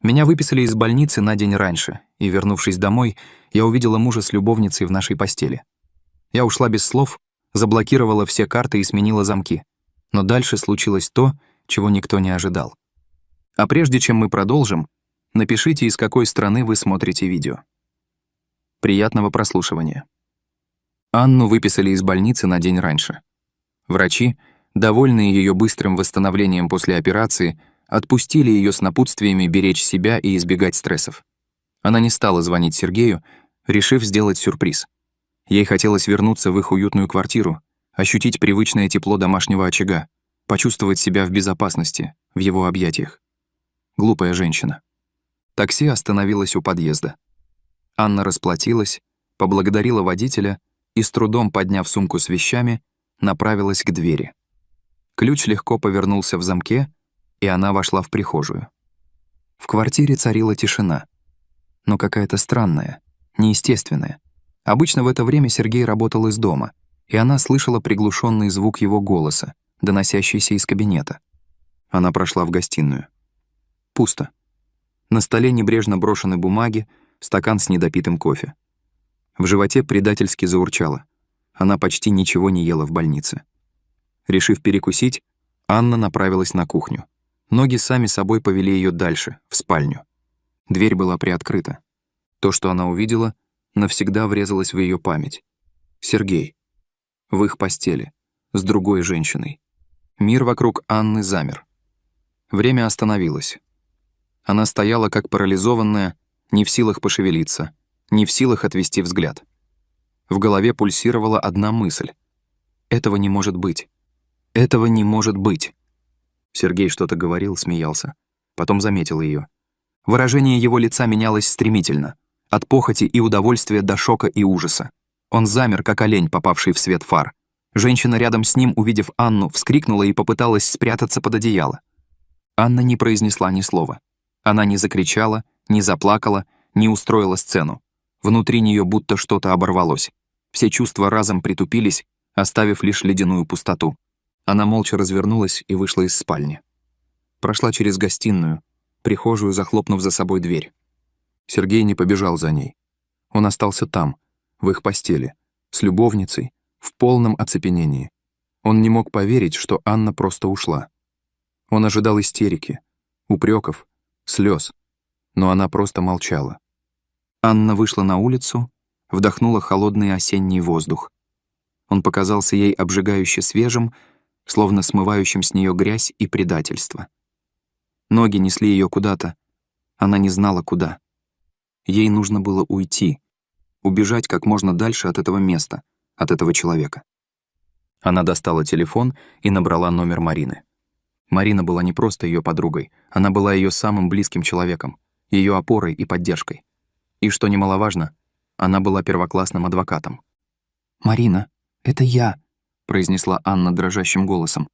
Меня выписали из больницы на день раньше, и, вернувшись домой, я увидела мужа с любовницей в нашей постели. Я ушла без слов, заблокировала все карты и сменила замки. Но дальше случилось то, чего никто не ожидал. А прежде чем мы продолжим, напишите, из какой страны вы смотрите видео. Приятного прослушивания. Анну выписали из больницы на день раньше. Врачи, довольные ее быстрым восстановлением после операции, отпустили ее с напутствиями беречь себя и избегать стрессов. Она не стала звонить Сергею, решив сделать сюрприз. Ей хотелось вернуться в их уютную квартиру, ощутить привычное тепло домашнего очага, почувствовать себя в безопасности, в его объятиях. Глупая женщина. Такси остановилось у подъезда. Анна расплатилась, поблагодарила водителя и, с трудом подняв сумку с вещами, направилась к двери. Ключ легко повернулся в замке, и она вошла в прихожую. В квартире царила тишина, но какая-то странная, неестественная. Обычно в это время Сергей работал из дома, и она слышала приглушенный звук его голоса, доносящийся из кабинета. Она прошла в гостиную. Пусто. На столе небрежно брошены бумаги, стакан с недопитым кофе. В животе предательски заурчало. Она почти ничего не ела в больнице. Решив перекусить, Анна направилась на кухню. Ноги сами собой повели ее дальше, в спальню. Дверь была приоткрыта. То, что она увидела, навсегда врезалось в ее память. Сергей. В их постели. С другой женщиной. Мир вокруг Анны замер. Время остановилось. Она стояла как парализованная, не в силах пошевелиться, не в силах отвести взгляд. В голове пульсировала одна мысль. Этого не может быть. Этого не может быть. Сергей что-то говорил, смеялся. Потом заметил ее. Выражение его лица менялось стремительно. От похоти и удовольствия до шока и ужаса. Он замер, как олень, попавший в свет фар. Женщина рядом с ним, увидев Анну, вскрикнула и попыталась спрятаться под одеяло. Анна не произнесла ни слова. Она не закричала, не заплакала, не устроила сцену. Внутри нее будто что-то оборвалось. Все чувства разом притупились, оставив лишь ледяную пустоту. Она молча развернулась и вышла из спальни. Прошла через гостиную, прихожую, захлопнув за собой дверь. Сергей не побежал за ней. Он остался там, в их постели, с любовницей, в полном оцепенении. Он не мог поверить, что Анна просто ушла. Он ожидал истерики, упреков, слез, но она просто молчала. Анна вышла на улицу, вдохнула холодный осенний воздух. Он показался ей обжигающе свежим, словно смывающим с нее грязь и предательство. Ноги несли ее куда-то, она не знала куда. Ей нужно было уйти, убежать как можно дальше от этого места, от этого человека. Она достала телефон и набрала номер Марины. Марина была не просто ее подругой, она была ее самым близким человеком, ее опорой и поддержкой. И, что немаловажно, она была первоклассным адвокатом. «Марина, это я», — произнесла Анна дрожащим голосом.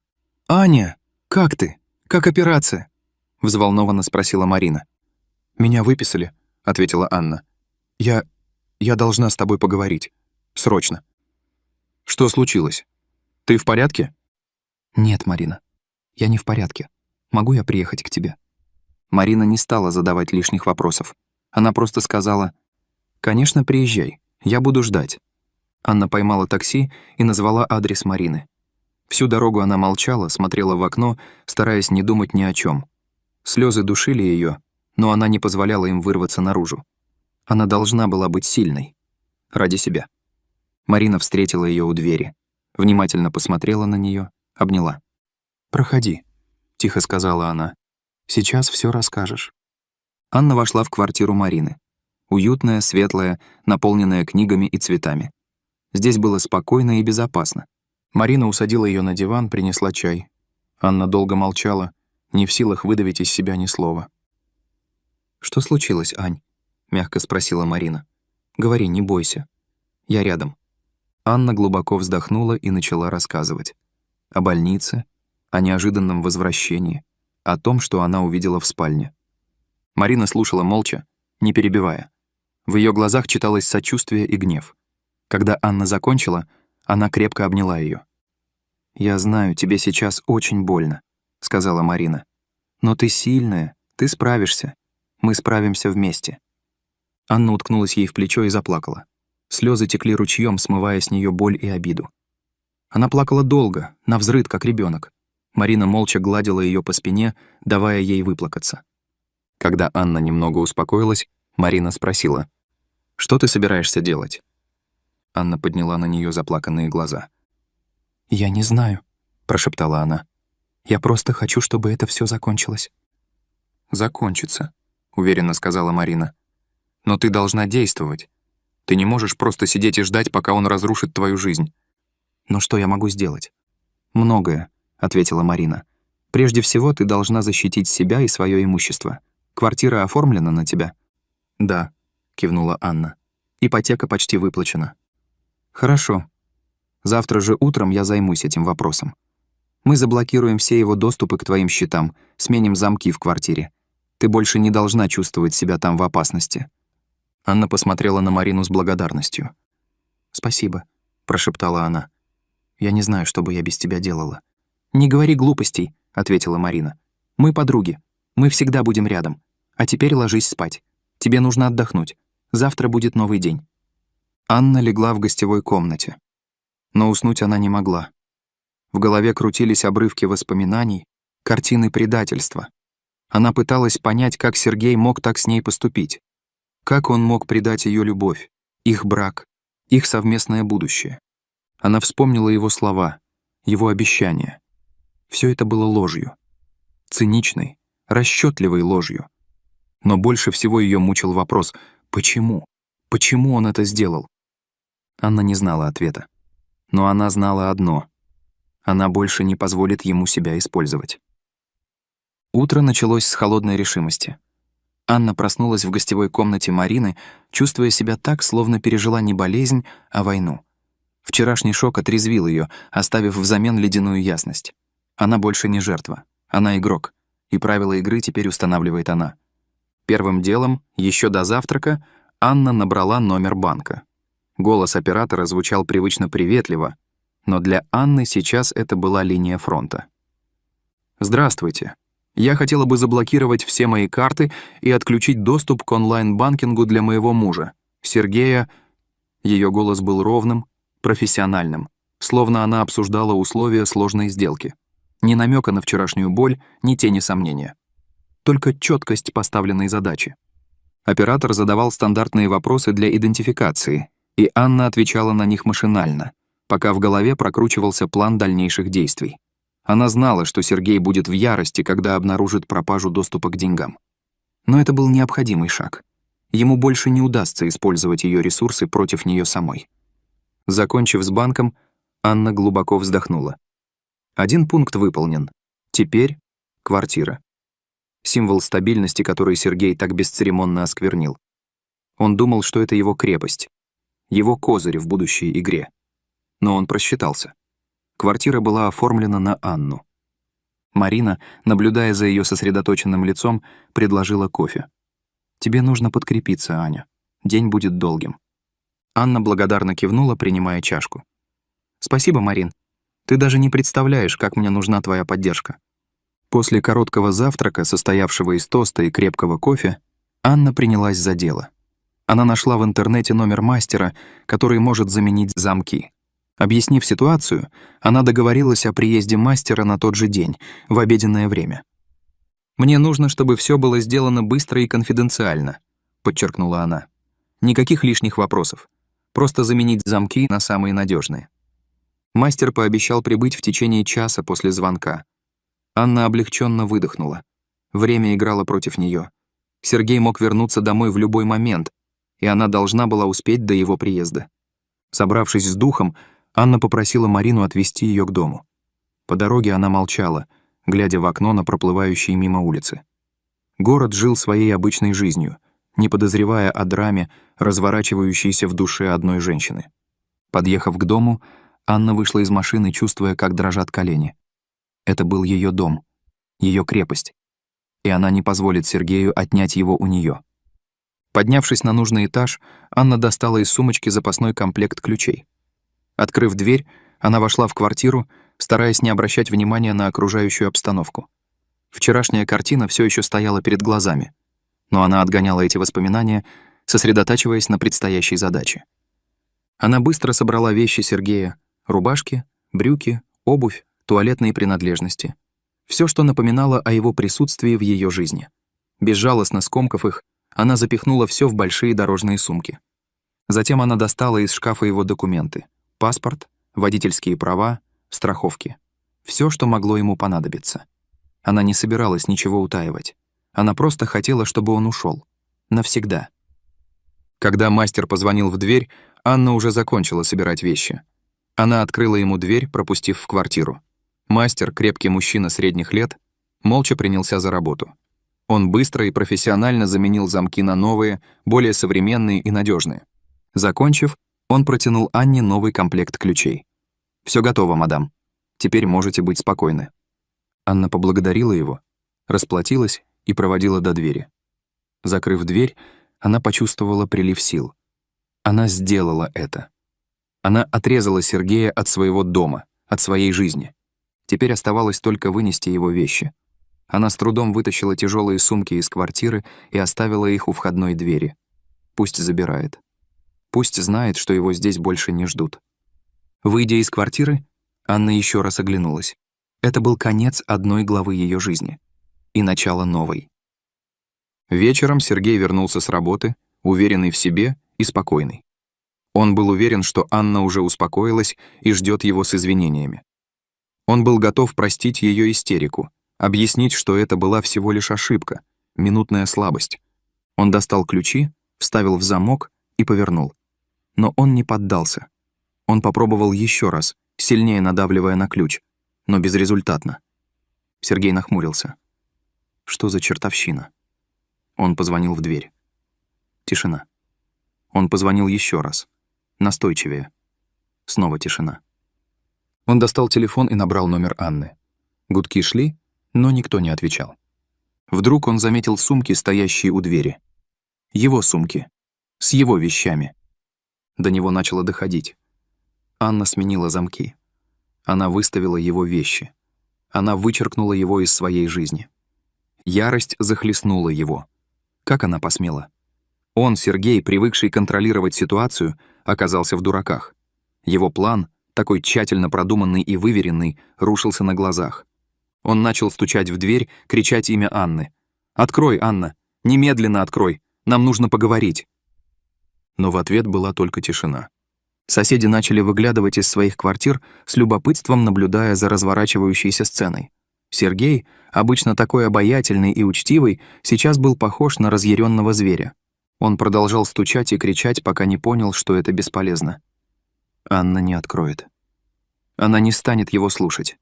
«Аня, как ты? Как операция?» — взволнованно спросила Марина. «Меня выписали», — ответила Анна. Я должна с тобой поговорить. Срочно». «Что случилось? Ты в порядке?» «Нет, Марина, я не в порядке. Могу я приехать к тебе?» Марина не стала задавать лишних вопросов. Она просто сказала: «Конечно, приезжай, я буду ждать». Анна поймала такси и назвала адрес Марины. Всю дорогу она молчала, смотрела в окно, стараясь не думать ни о чем. Слезы душили ее, но она не позволяла им вырваться наружу. Она должна была быть сильной. Ради себя. Марина встретила ее у двери, внимательно посмотрела на нее, обняла. «Проходи», — тихо сказала она. «Сейчас все расскажешь». Анна вошла в квартиру Марины. Уютная, светлая, наполненная книгами и цветами. Здесь было спокойно и безопасно. Марина усадила ее на диван, принесла чай. Анна долго молчала, не в силах выдавить из себя ни слова. «Что случилось, Ань?» — мягко спросила Марина. «Говори, не бойся. Я рядом». Анна глубоко вздохнула и начала рассказывать. О больнице, о неожиданном возвращении, о том, что она увидела в спальне. Марина слушала молча, не перебивая. В ее глазах читалось сочувствие и гнев. Когда Анна закончила, она крепко обняла ее. «Я знаю, тебе сейчас очень больно», — сказала Марина. «Но ты сильная, ты справишься. Мы справимся вместе». Анна уткнулась ей в плечо и заплакала. Слезы текли ручьем, смывая с нее боль и обиду. Она плакала долго, навзрыд, как ребенок. Марина молча гладила ее по спине, давая ей выплакаться. Когда Анна немного успокоилась, Марина спросила: «Что ты собираешься делать?» Анна подняла на нее заплаканные глаза. «Я не знаю», — прошептала она. «Я просто хочу, чтобы это все закончилось». «Закончится», — уверенно сказала Марина. «Но ты должна действовать. Ты не можешь просто сидеть и ждать, пока он разрушит твою жизнь». «Но что я могу сделать?» «Многое», — ответила Марина. «Прежде всего, ты должна защитить себя и свое имущество. Квартира оформлена на тебя?» «Да», — кивнула Анна. «Ипотека почти выплачена». «Хорошо. Завтра же утром я займусь этим вопросом. Мы заблокируем все его доступы к твоим счетам, сменим замки в квартире. Ты больше не должна чувствовать себя там в опасности». Анна посмотрела на Марину с благодарностью. «Спасибо», — прошептала она. «Я не знаю, что бы я без тебя делала». «Не говори глупостей», — ответила Марина. «Мы подруги. Мы всегда будем рядом. А теперь ложись спать. Тебе нужно отдохнуть. Завтра будет новый день». Анна легла в гостевой комнате. Но уснуть она не могла. В голове крутились обрывки воспоминаний, картины предательства. Она пыталась понять, как Сергей мог так с ней поступить. Как он мог предать ее любовь, их брак, их совместное будущее. Она вспомнила его слова, его обещания. Все это было ложью. Циничной, расчетливой ложью. Но больше всего ее мучил вопрос: почему? Почему он это сделал? Анна не знала ответа. Но она знала одно: она больше не позволит ему себя использовать. Утро началось с холодной решимости. Анна проснулась в гостевой комнате Марины, чувствуя себя так, словно пережила не болезнь, а войну. Вчерашний шок отрезвил ее, оставив взамен ледяную ясность. Она больше не жертва, она игрок, и правила игры теперь устанавливает она. Первым делом, еще до завтрака, Анна набрала номер банка. Голос оператора звучал привычно приветливо, но для Анны сейчас это была линия фронта. «Здравствуйте. Я хотела бы заблокировать все мои карты и отключить доступ к онлайн-банкингу для моего мужа, Сергея». Ее голос был ровным, профессиональным, словно она обсуждала условия сложной сделки. Ни намека на вчерашнюю боль, ни тени сомнения. Только четкость поставленной задачи. Оператор задавал стандартные вопросы для идентификации, и Анна отвечала на них машинально, пока в голове прокручивался план дальнейших действий. Она знала, что Сергей будет в ярости, когда обнаружит пропажу доступа к деньгам. Но это был необходимый шаг. Ему больше не удастся использовать ее ресурсы против нее самой. Закончив с банком, Анна глубоко вздохнула. Один пункт выполнен. Теперь квартира. Символ стабильности, который Сергей так бесцеремонно осквернил. Он думал, что это его крепость, его козырь в будущей игре. Но он просчитался. Квартира была оформлена на Анну. Марина, наблюдая за ее сосредоточенным лицом, предложила кофе. «Тебе нужно подкрепиться, Аня. День будет долгим». Анна благодарно кивнула, принимая чашку. «Спасибо, Марин. Ты даже не представляешь, как мне нужна твоя поддержка». После короткого завтрака, состоявшего из тоста и крепкого кофе, Анна принялась за дело. Она нашла в интернете номер мастера, который может заменить замки. Объяснив ситуацию, она договорилась о приезде мастера на тот же день, в обеденное время. «Мне нужно, чтобы все было сделано быстро и конфиденциально», — подчеркнула она. «Никаких лишних вопросов. Просто заменить замки на самые надежные». Мастер пообещал прибыть в течение часа после звонка. Анна облегченно выдохнула. Время играло против нее. Сергей мог вернуться домой в любой момент, и она должна была успеть до его приезда. Собравшись с духом, Анна попросила Марину отвезти ее к дому. По дороге она молчала, глядя в окно на проплывающие мимо улицы. Город жил своей обычной жизнью, не подозревая о драме, разворачивающейся в душе одной женщины. Подъехав к дому, Анна вышла из машины, чувствуя, как дрожат колени. Это был ее дом, ее крепость, и она не позволит Сергею отнять его у нее. Поднявшись на нужный этаж, Анна достала из сумочки запасной комплект ключей. Открыв дверь, она вошла в квартиру, стараясь не обращать внимания на окружающую обстановку. Вчерашняя картина все еще стояла перед глазами. Но она отгоняла эти воспоминания, сосредотачиваясь на предстоящей задаче. Она быстро собрала вещи Сергея: рубашки, брюки, обувь, туалетные принадлежности. Все, что напоминало о его присутствии в ее жизни. Безжалостно скомкав их, она запихнула все в большие дорожные сумки. Затем она достала из шкафа его документы: паспорт, водительские права, страховки. Все, что могло ему понадобиться. Она не собиралась ничего утаивать. Она просто хотела, чтобы он ушел. Навсегда. Когда мастер позвонил в дверь, Анна уже закончила собирать вещи. Она открыла ему дверь, пропустив в квартиру. Мастер, крепкий мужчина средних лет, молча принялся за работу. Он быстро и профессионально заменил замки на новые, более современные и надежные. Закончив, он протянул Анне новый комплект ключей. «Все готово, мадам. Теперь можете быть спокойны». Анна поблагодарила его, расплатилась и проводила до двери. Закрыв дверь, она почувствовала прилив сил. Она сделала это. Она отрезала Сергея от своего дома, от своей жизни. Теперь оставалось только вынести его вещи. Она с трудом вытащила тяжелые сумки из квартиры и оставила их у входной двери. Пусть забирает. Пусть знает, что его здесь больше не ждут. Выйдя из квартиры, Анна еще раз оглянулась. Это был конец одной главы ее жизни и начало новой. Вечером Сергей вернулся с работы, уверенный в себе и спокойный. Он был уверен, что Анна уже успокоилась и ждет его с извинениями. Он был готов простить ее истерику, объяснить, что это была всего лишь ошибка, минутная слабость. Он достал ключи, вставил в замок и повернул. Но он не поддался. Он попробовал еще раз, сильнее надавливая на ключ, но безрезультатно. Сергей нахмурился. Что за чертовщина? Он позвонил в дверь. Тишина. Он позвонил еще раз. Настойчивее. Снова тишина. Он достал телефон и набрал номер Анны. Гудки шли, но никто не отвечал. Вдруг он заметил сумки, стоящие у двери. Его сумки. С его вещами. До него начало доходить. Анна сменила замки. Она выставила его вещи. Она вычеркнула его из своей жизни. Ярость захлестнула его. Как она посмела? Он, Сергей, привыкший контролировать ситуацию, оказался в дураках. Его план, такой тщательно продуманный и выверенный, рушился на глазах. Он начал стучать в дверь, кричать имя Анны. «Открой, Анна! Немедленно открой! Нам нужно поговорить!» Но в ответ была только тишина. Соседи начали выглядывать из своих квартир, с любопытством наблюдая за разворачивающейся сценой. Сергей, обычно такой обаятельный и учтивый, сейчас был похож на разъяренного зверя. Он продолжал стучать и кричать, пока не понял, что это бесполезно. Анна не откроет. Она не станет его слушать.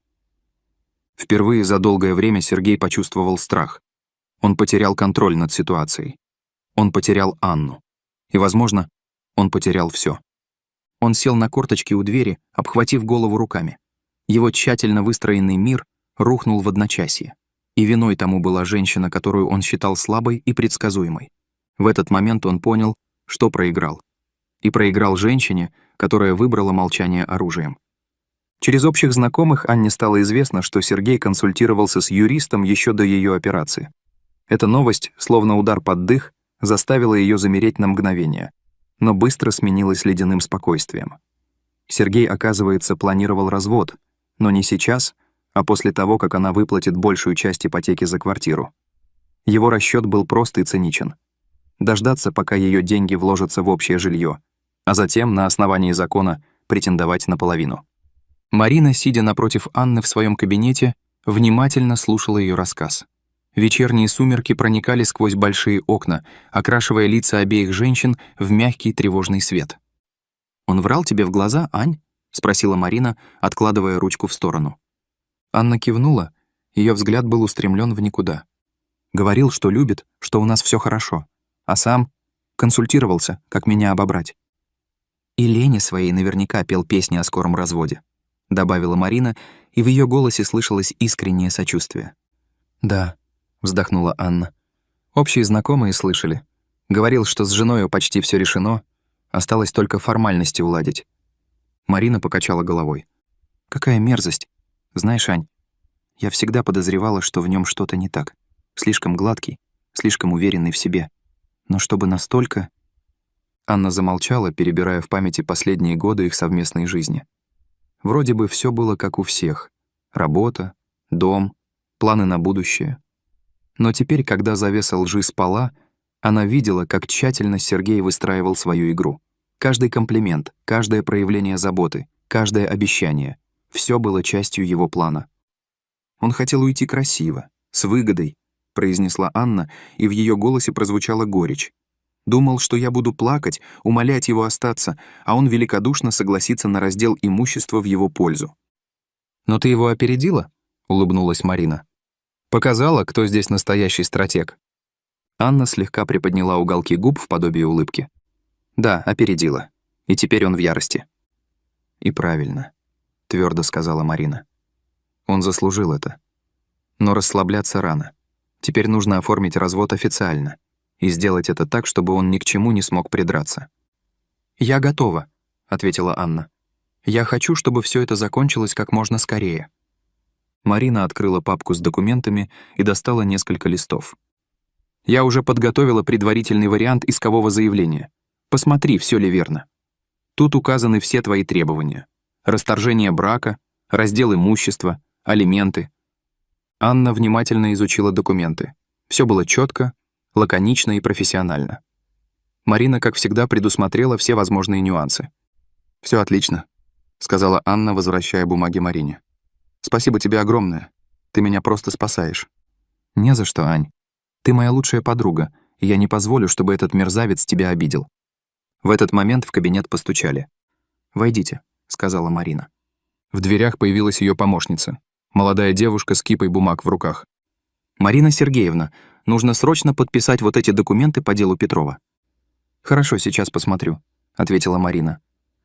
Впервые за долгое время Сергей почувствовал страх. Он потерял контроль над ситуацией. Он потерял Анну. И, возможно, он потерял все. Он сел на корточки у двери, обхватив голову руками. Его тщательно выстроенный мир рухнул в одночасье. И виной тому была женщина, которую он считал слабой и предсказуемой. В этот момент он понял, что проиграл. И проиграл женщине, которая выбрала молчание оружием. Через общих знакомых Анне стало известно, что Сергей консультировался с юристом еще до ее операции. Эта новость, словно удар под дых, заставила ее замереть на мгновение, но быстро сменилась ледяным спокойствием. Сергей, оказывается, планировал развод, но не сейчас, а после того, как она выплатит большую часть ипотеки за квартиру. Его расчет был прост и циничен. Дождаться, пока ее деньги вложатся в общее жилье, а затем, на основании закона, претендовать на половину. Марина, сидя напротив Анны в своем кабинете, внимательно слушала ее рассказ. Вечерние сумерки проникали сквозь большие окна, окрашивая лица обеих женщин в мягкий тревожный свет. «Он врал тебе в глаза, Ань?» — спросила Марина, откладывая ручку в сторону. Анна кивнула, ее взгляд был устремлен в никуда. Говорил, что любит, что у нас все хорошо, а сам консультировался, как меня обобрать. И Лене своей наверняка пел песни о скором разводе, добавила Марина, и в ее голосе слышалось искреннее сочувствие. «Да», — вздохнула Анна. «Общие знакомые слышали. Говорил, что с женою почти все решено, осталось только формальности уладить». Марина покачала головой. «Какая мерзость. Знаешь, Ань, я всегда подозревала, что в нем что-то не так. Слишком гладкий, слишком уверенный в себе. Но чтобы настолько... Анна замолчала, перебирая в памяти последние годы их совместной жизни. Вроде бы все было как у всех. Работа, дом, планы на будущее. Но теперь, когда завеса лжи спала, она видела, как тщательно Сергей выстраивал свою игру. Каждый комплимент, каждое проявление заботы, каждое обещание — все было частью его плана. «Он хотел уйти красиво, с выгодой», — произнесла Анна, и в ее голосе прозвучала горечь. «Думал, что я буду плакать, умолять его остаться, а он великодушно согласится на раздел имущества в его пользу». «Но ты его опередила?» — улыбнулась Марина. «Показала, кто здесь настоящий стратег». Анна слегка приподняла уголки губ в подобие улыбки. «Да, опередила. И теперь он в ярости». «И правильно», — твердо сказала Марина. «Он заслужил это. Но расслабляться рано. Теперь нужно оформить развод официально и сделать это так, чтобы он ни к чему не смог придраться». «Я готова», — ответила Анна. «Я хочу, чтобы все это закончилось как можно скорее». Марина открыла папку с документами и достала несколько листов. «Я уже подготовила предварительный вариант искового заявления. Посмотри, все ли верно. Тут указаны все твои требования. Расторжение брака, раздел имущества, алименты». Анна внимательно изучила документы. Все было четко, лаконично и профессионально. Марина, как всегда, предусмотрела все возможные нюансы. «Все отлично», — сказала Анна, возвращая бумаги Марине. «Спасибо тебе огромное. Ты меня просто спасаешь». «Не за что, Ань. Ты моя лучшая подруга, и я не позволю, чтобы этот мерзавец тебя обидел». В этот момент в кабинет постучали. «Войдите», — сказала Марина. В дверях появилась ее помощница, молодая девушка с кипой бумаг в руках. «Марина Сергеевна, нужно срочно подписать вот эти документы по делу Петрова». «Хорошо, сейчас посмотрю», — ответила Марина.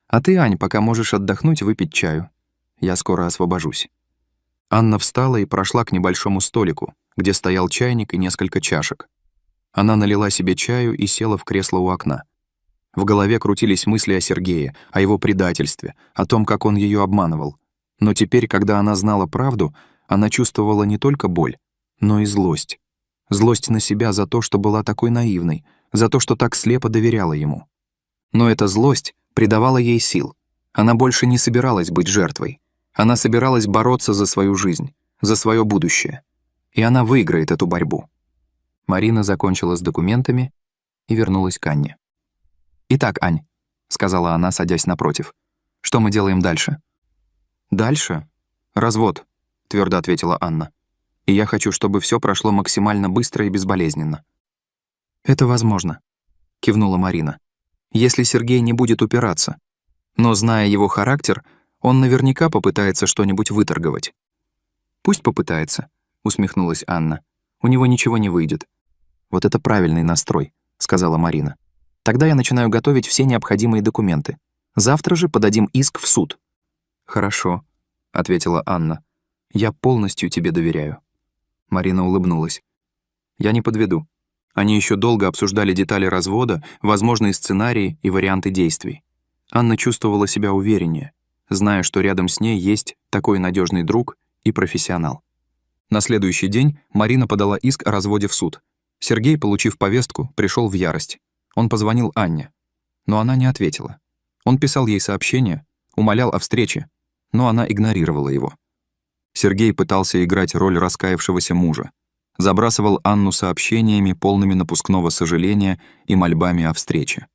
«А ты, Ань, пока можешь отдохнуть, выпить чаю. Я скоро освобожусь». Анна встала и прошла к небольшому столику, где стоял чайник и несколько чашек. Она налила себе чаю и села в кресло у окна. В голове крутились мысли о Сергее, о его предательстве, о том, как он ее обманывал. Но теперь, когда она знала правду, она чувствовала не только боль, но и злость. Злость на себя за то, что была такой наивной, за то, что так слепо доверяла ему. Но эта злость придавала ей сил. Она больше не собиралась быть жертвой. Она собиралась бороться за свою жизнь, за свое будущее. И она выиграет эту борьбу. Марина закончила с документами и вернулась к Анне. «Итак, Ань», — сказала она, садясь напротив, — «что мы делаем дальше?» «Дальше? Развод», — твердо ответила Анна. «И я хочу, чтобы все прошло максимально быстро и безболезненно». «Это возможно», — кивнула Марина. «Если Сергей не будет упираться. Но, зная его характер, он наверняка попытается что-нибудь выторговать». «Пусть попытается», — усмехнулась Анна. «У него ничего не выйдет». «Вот это правильный настрой», — сказала Марина. «Тогда я начинаю готовить все необходимые документы. Завтра же подадим иск в суд». «Хорошо», — ответила Анна. «Я полностью тебе доверяю». Марина улыбнулась. «Я не подведу». Они еще долго обсуждали детали развода, возможные сценарии и варианты действий. Анна чувствовала себя увереннее, зная, что рядом с ней есть такой надежный друг и профессионал. На следующий день Марина подала иск о разводе в суд. Сергей, получив повестку, пришел в ярость. Он позвонил Анне, но она не ответила. Он писал ей сообщения, умолял о встрече, но она игнорировала его. Сергей пытался играть роль раскаявшегося мужа, забрасывал Анну сообщениями, полными напускного сожаления и мольбами о встрече.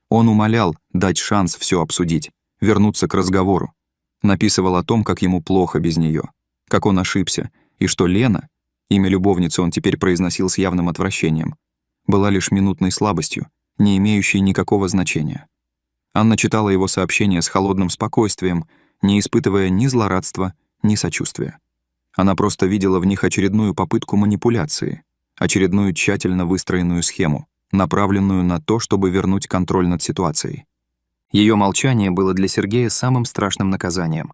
Он умолял дать шанс все обсудить, вернуться к разговору. Написывал о том, как ему плохо без нее, как он ошибся, и что Лена, имя любовницы он теперь произносил с явным отвращением, была лишь минутной слабостью, не имеющей никакого значения. Анна читала его сообщения с холодным спокойствием, не испытывая ни злорадства, ни сочувствия. Она просто видела в них очередную попытку манипуляции, очередную тщательно выстроенную схему, направленную на то, чтобы вернуть контроль над ситуацией. Ее молчание было для Сергея самым страшным наказанием.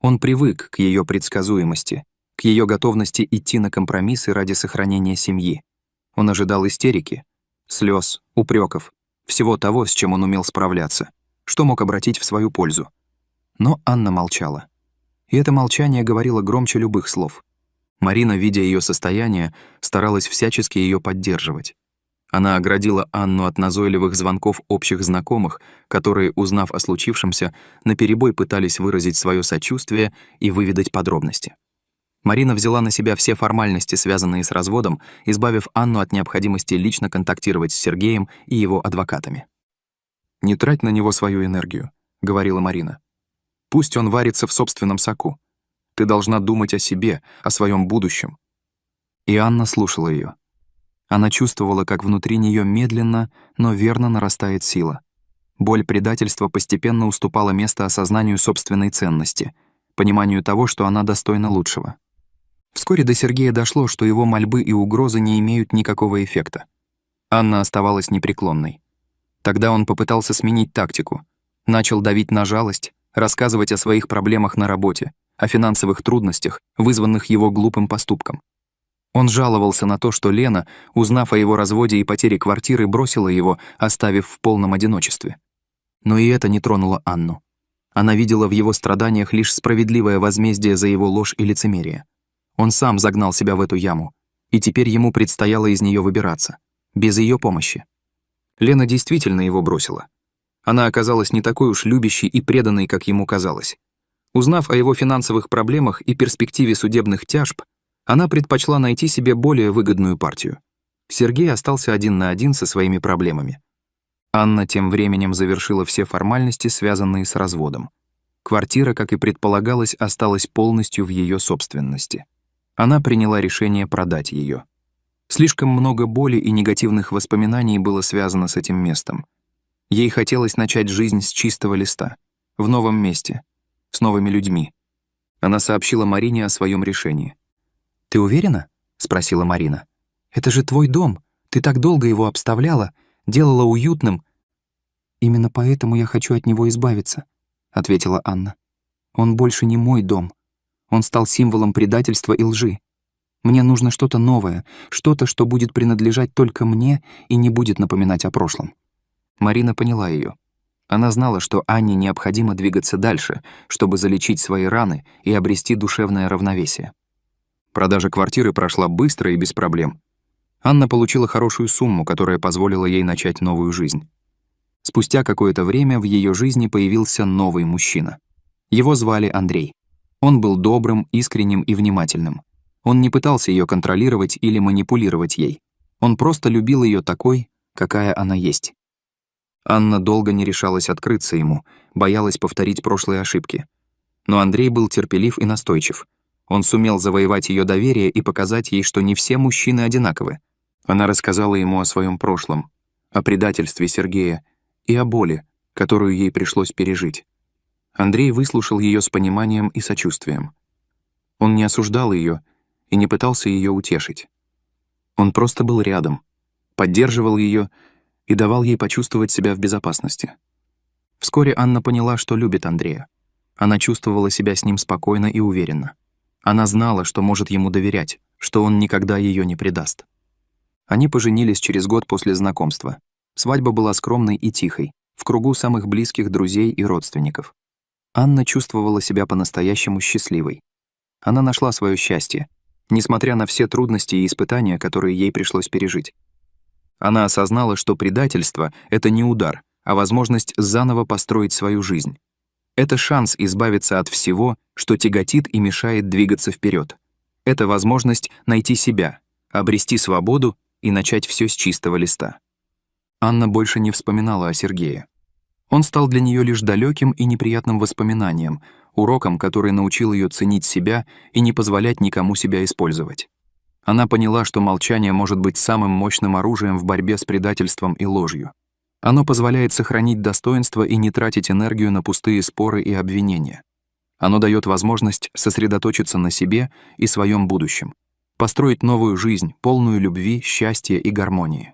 Он привык к ее предсказуемости, к ее готовности идти на компромиссы ради сохранения семьи. Он ожидал истерики, слез, упреков, всего того, с чем он умел справляться, что мог обратить в свою пользу. Но Анна молчала. И это молчание говорило громче любых слов. Марина, видя ее состояние, старалась всячески ее поддерживать. Она оградила Анну от назойливых звонков общих знакомых, которые, узнав о случившемся, наперебой пытались выразить свое сочувствие и выведать подробности. Марина взяла на себя все формальности, связанные с разводом, избавив Анну от необходимости лично контактировать с Сергеем и его адвокатами. «Не трать на него свою энергию», — говорила Марина. «Пусть он варится в собственном соку. Ты должна думать о себе, о своем будущем». И Анна слушала ее. Она чувствовала, как внутри нее медленно, но верно нарастает сила. Боль предательства постепенно уступала место осознанию собственной ценности, пониманию того, что она достойна лучшего. Вскоре до Сергея дошло, что его мольбы и угрозы не имеют никакого эффекта. Анна оставалась непреклонной. Тогда он попытался сменить тактику. Начал давить на жалость, рассказывать о своих проблемах на работе, о финансовых трудностях, вызванных его глупым поступком. Он жаловался на то, что Лена, узнав о его разводе и потере квартиры, бросила его, оставив в полном одиночестве. Но и это не тронуло Анну. Она видела в его страданиях лишь справедливое возмездие за его ложь и лицемерие. Он сам загнал себя в эту яму, и теперь ему предстояло из нее выбираться, без ее помощи. Лена действительно его бросила. Она оказалась не такой уж любящей и преданной, как ему казалось. Узнав о его финансовых проблемах и перспективе судебных тяжб, она предпочла найти себе более выгодную партию. Сергей остался один на один со своими проблемами. Анна тем временем завершила все формальности, связанные с разводом. Квартира, как и предполагалось, осталась полностью в ее собственности. Она приняла решение продать ее. Слишком много боли и негативных воспоминаний было связано с этим местом. Ей хотелось начать жизнь с чистого листа, в новом месте, с новыми людьми. Она сообщила Марине о своем решении. «Ты уверена?» — спросила Марина. «Это же твой дом. Ты так долго его обставляла, делала уютным». «Именно поэтому я хочу от него избавиться», — ответила Анна. «Он больше не мой дом. Он стал символом предательства и лжи. Мне нужно что-то новое, что-то, что будет принадлежать только мне и не будет напоминать о прошлом». Марина поняла ее. Она знала, что Анне необходимо двигаться дальше, чтобы залечить свои раны и обрести душевное равновесие. Продажа квартиры прошла быстро и без проблем. Анна получила хорошую сумму, которая позволила ей начать новую жизнь. Спустя какое-то время в ее жизни появился новый мужчина. Его звали Андрей. Он был добрым, искренним и внимательным. Он не пытался ее контролировать или манипулировать ей. Он просто любил ее такой, какая она есть. Анна долго не решалась открыться ему, боялась повторить прошлые ошибки. Но Андрей был терпелив и настойчив. Он сумел завоевать ее доверие и показать ей, что не все мужчины одинаковы. Она рассказала ему о своем прошлом, о предательстве Сергея и о боли, которую ей пришлось пережить. Андрей выслушал ее с пониманием и сочувствием. Он не осуждал ее и не пытался ее утешить. Он просто был рядом, поддерживал ее и давал ей почувствовать себя в безопасности. Вскоре Анна поняла, что любит Андрея. Она чувствовала себя с ним спокойно и уверенно. Она знала, что может ему доверять, что он никогда ее не предаст. Они поженились через год после знакомства. Свадьба была скромной и тихой, в кругу самых близких друзей и родственников. Анна чувствовала себя по-настоящему счастливой. Она нашла свое счастье, несмотря на все трудности и испытания, которые ей пришлось пережить. Она осознала, что предательство — это не удар, а возможность заново построить свою жизнь. Это шанс избавиться от всего, что тяготит и мешает двигаться вперед. Это возможность найти себя, обрести свободу и начать все с чистого листа. Анна больше не вспоминала о Сергее. Он стал для нее лишь далеким и неприятным воспоминанием, уроком, который научил ее ценить себя и не позволять никому себя использовать. Она поняла, что молчание может быть самым мощным оружием в борьбе с предательством и ложью. Оно позволяет сохранить достоинство и не тратить энергию на пустые споры и обвинения. Оно дает возможность сосредоточиться на себе и своем будущем, построить новую жизнь, полную любви, счастья и гармонии.